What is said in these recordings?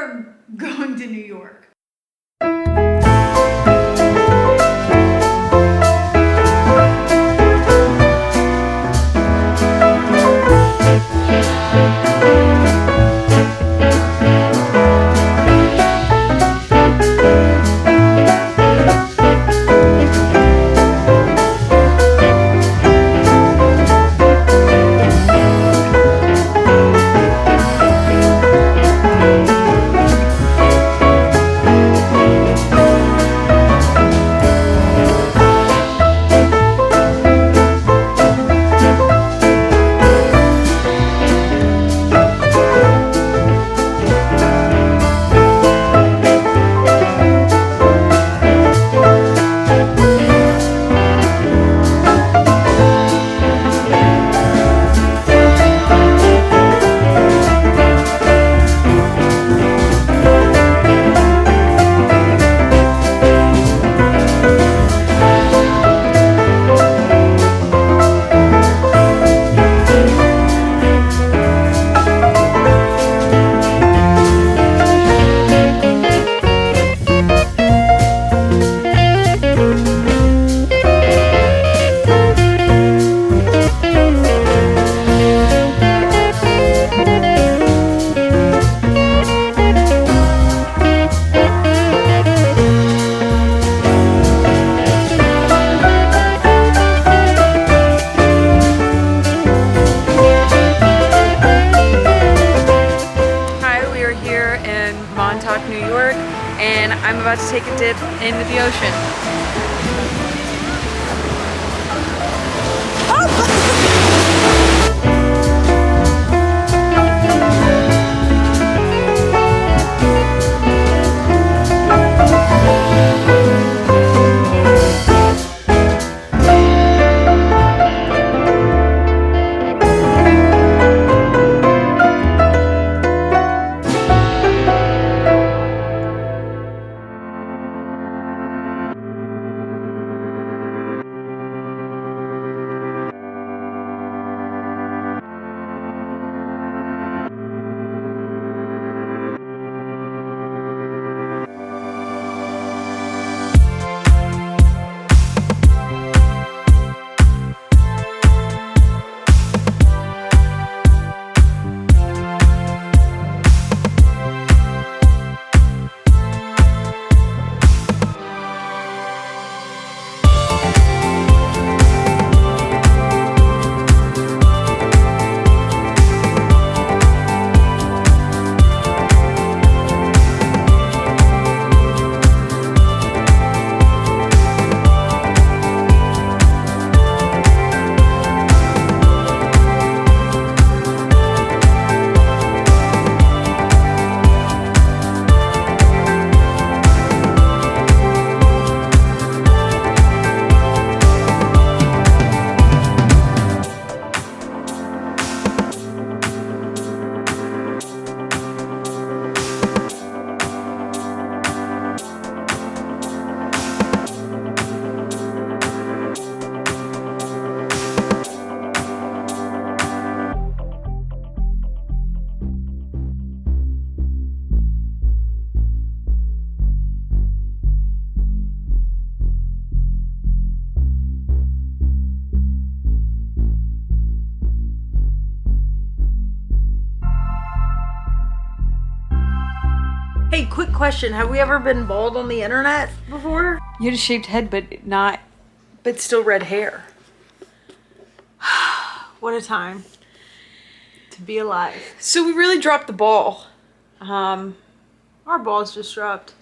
are going to New York. Montauk, New York, and I'm about to take a dip into the ocean. Hey, quick question. Have we ever been bald on the internet before? You had a shaved head, but still red hair. What a time to be alive. So we really dropped the ball. Our ball's just dropped.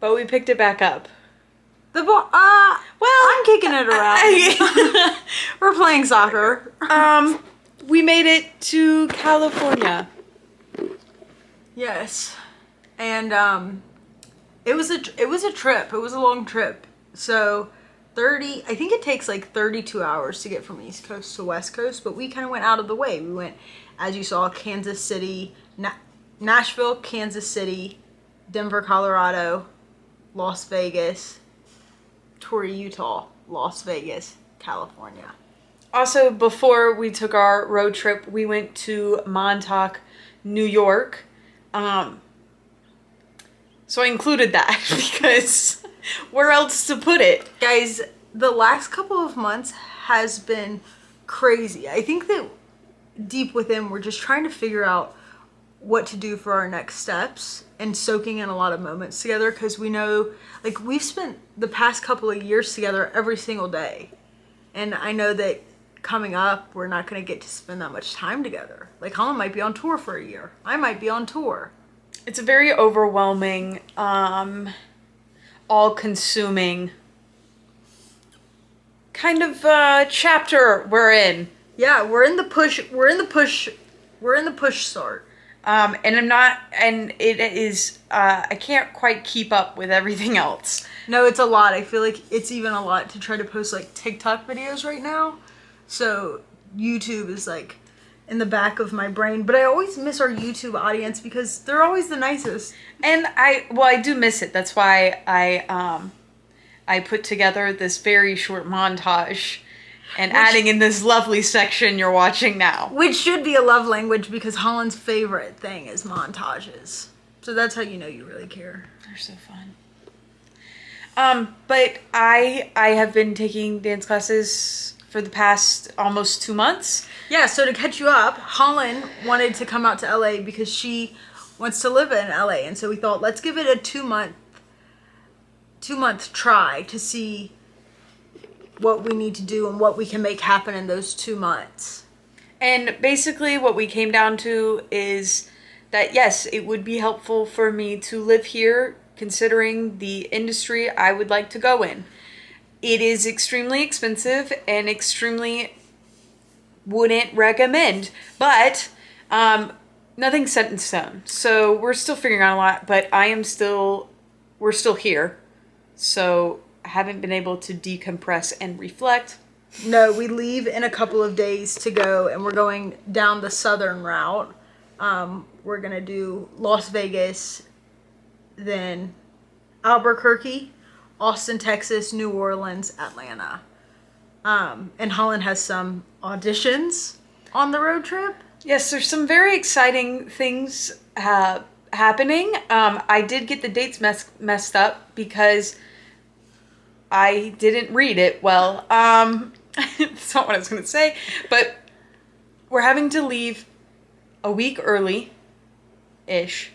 But we picked it back up. The ball, well, I'm kicking it around. We're playing soccer. We made it to California. Yes. And it was a trip. It was a long trip. So I think it takes like 32 hours to get from East Coast to West Coast, but we kind of went out of the way. We went, as you saw, Kansas City, Nashville, Kansas City, Denver, Colorado, Las Vegas, Torrey, Utah, Las Vegas, California. Also, before we took our road trip, we went to Montauk, New York. So I included that because where else to put it? Guys, the last couple of months has been crazy. I think that deep within, we're just trying to figure out what to do for our next steps and soaking in a lot of moments together, because we know, like, we've spent the past couple of years together every single day. And I know that coming up, we're not going to get to spend that much time together. Like, Holland might be on tour for a year. I might be on tour. It's a very overwhelming, all-consuming kind of chapter we're in. Yeah, we're in the push start. And it is, I can't quite keep up with everything else. No, it's a lot. I feel like it's even a lot to try to post like TikTok videos right now. So YouTube is like in the back of my brain, but I always miss our YouTube audience because they're always the nicest. And I do miss it. That's why I put together this very short montage and adding in this lovely section you're watching now. Which should be a love language because Holland's favorite thing is montages. So that's how you know you really care. They're so fun. But I have been taking dance classes for the past almost 2 months. Yeah, so to catch you up, Holland wanted to come out to LA because she wants to live in LA. And so we thought, let's give it a 2-month try to see what we need to do and what we can make happen in those 2 months. And basically what we came down to is that, yes, it would be helpful for me to live here considering the industry I would like to go in. It is extremely expensive and extremely wouldn't recommend, but nothing's set in stone. So we're still figuring out a lot, but we're still here. So I haven't been able to decompress and reflect. No, we leave in a couple of days to go, and we're going down the southern route. We're going to do Las Vegas, then Albuquerque, Austin, Texas, New Orleans, Atlanta. And Holland has some auditions on the road trip. Yes, there's some very exciting things happening. I did get the dates messed up because I didn't read it well. That's not what I was going to say. But we're having to leave a week early-ish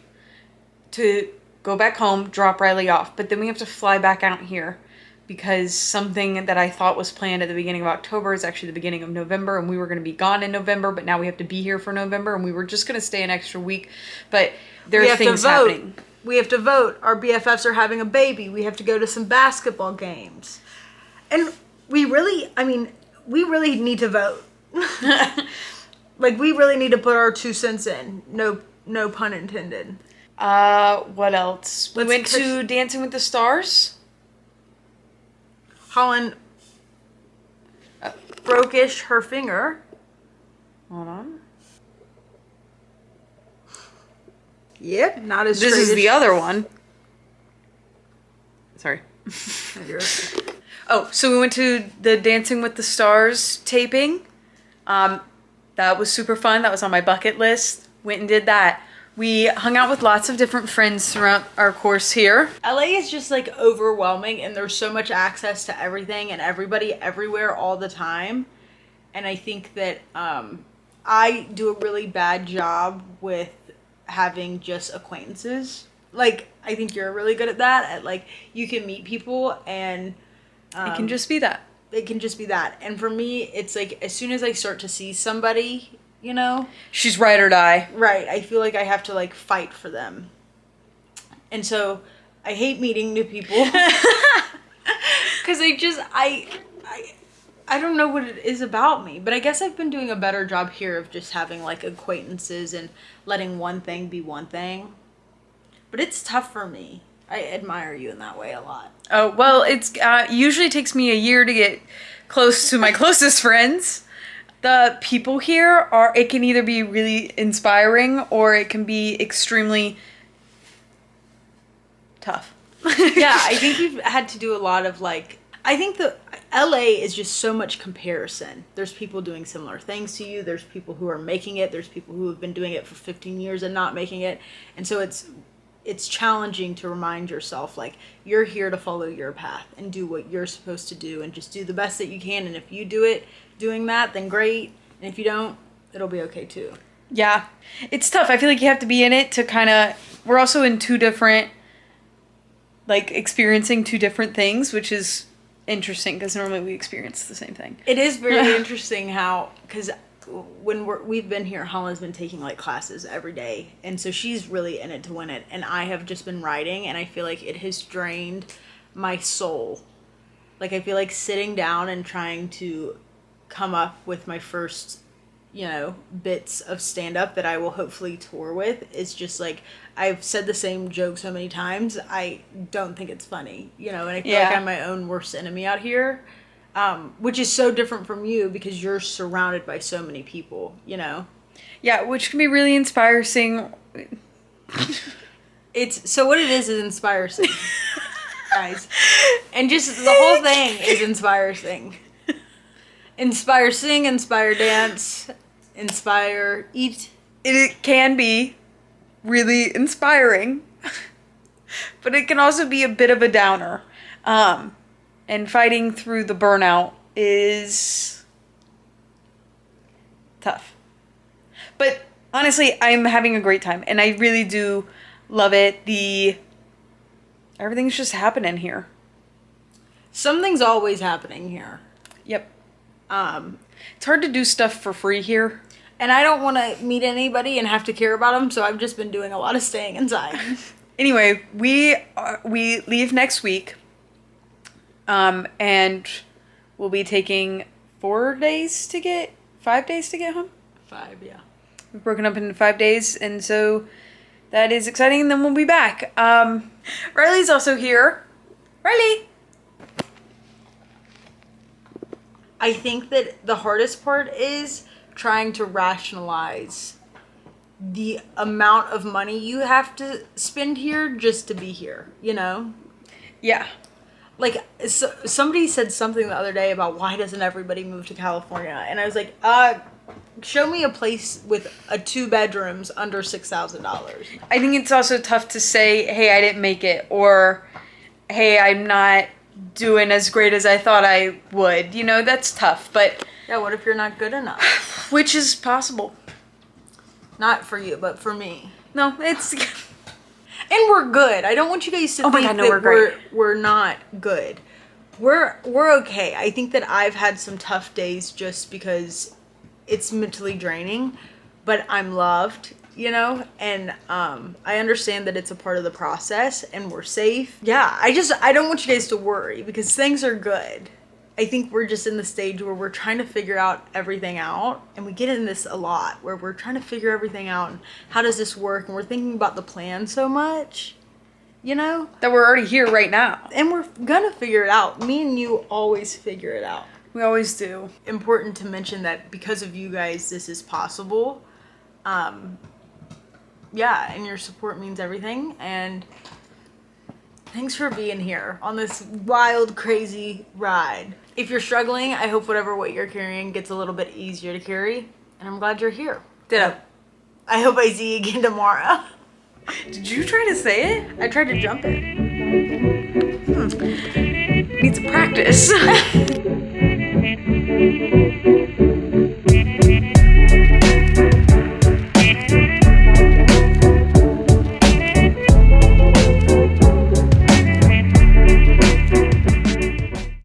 to go back home, drop Riley off. But then we have to fly back out here because something that I thought was planned at the beginning of October is actually the beginning of November, and we were going to be gone in November, but now we have to be here for November, and we were just going to stay an extra week. But there are things happening. We have to vote. Our BFFs are having a baby. We have to go to some basketball games. And we really need to vote. Like, we really need to put our 2 cents in. No pun intended. What else? We went to Dancing with the Stars. Holland broke-ish her finger. Hold on. Yep, not as straight. This is the other one. Sorry. Oh, so we went to the Dancing with the Stars taping. That was super fun. That was on my bucket list. Went and did that. We hung out with lots of different friends throughout our course here. LA is just like overwhelming, and there's so much access to everything and everybody everywhere all the time. And I think that I do a really bad job with having just acquaintances. Like, I think you're really good at that. At like, you can meet people and it can just be that. It can just be that. And for me, it's like as soon as I start to see somebody, you know, she's ride or die. Right. I feel like I have to like fight for them. And so I hate meeting new people. Cause I don't know what it is about me, but I guess I've been doing a better job here of just having like acquaintances and letting one thing be one thing. But it's tough for me. I admire you in that way a lot. Oh, well, it's usually takes me a year to get close to my closest friends. The people here it can either be really inspiring or it can be extremely tough. Yeah, I think we've had to do a lot of like, I think the LA is just so much comparison. There's people doing similar things to you. There's people who are making it. There's people who have been doing it for 15 years and not making it. And so it's challenging to remind yourself, like, you're here to follow your path and do what you're supposed to do and just do the best that you can. And if you do it doing that, then great. And if you don't, it'll be okay too. Yeah. It's tough. I feel like you have to be in it to kind of, we're also in two different, like, experiencing two different things, which is interesting because normally we experience the same thing. It is very interesting how, because when we've been here, Holland's been taking like classes every day, and so she's really in it to win it, and I have just been writing, and I feel like it has drained my soul. Like, I feel like sitting down and trying to come up with my first, bits of stand-up that I will hopefully tour with is just like, I've said the same joke so many times, I don't think it's funny, and I feel like I'm my own worst enemy out here. Which is so different from you because you're surrounded by so many people, Yeah, which can be really inspiring. So what it is inspiring, guys. And just the whole thing is inspiring. Inspire sing, inspire dance, inspire eat. It can be really inspiring, but it can also be a bit of a downer. And fighting through the burnout is tough. But honestly, I'm having a great time. And I really do love it. Everything's just happening here. Something's always happening here. Yep. It's hard to do stuff for free here. And I don't want to meet anybody and have to care about them. So I've just been doing a lot of staying inside. Anyway, we leave next week. And we'll be taking 5 days to get home. 5, yeah. We've broken up into 5 days, and so that is exciting, and then we'll be back. Riley's also here. Riley! I think that the hardest part is trying to rationalize the amount of money you have to spend here just to be here, Yeah. Like, somebody said something the other day about why doesn't everybody move to California? And I was like, show me a place with 2 bedrooms under $6,000. I think it's also tough to say, hey, I didn't make it, or hey, I'm not doing as great as I thought I would. That's tough, but... Yeah, what if you're not good enough? Which is possible. Not for you, but for me. No, it's... And we're good. I don't want you guys to think that we're not good. We're okay. I think that I've had some tough days just because it's mentally draining, but I'm loved, and I understand that it's a part of the process and we're safe. Yeah, I don't want you guys to worry because things are good. I think we're just in the stage where we're trying to figure out everything out, and we get in this a lot where we're trying to figure everything out and how does this work, and we're thinking about the plan so much, That we're already here right now. And we're gonna figure it out. Me and you always figure it out. We always do. Important to mention that because of you guys, this is possible. Yeah, and your support means everything, and thanks for being here on this wild, crazy ride. If you're struggling, I hope whatever weight you're carrying gets a little bit easier to carry. And I'm glad you're here. Ditto. I hope I see you again tomorrow. Did you try to say it? I tried to jump it. Needs practice.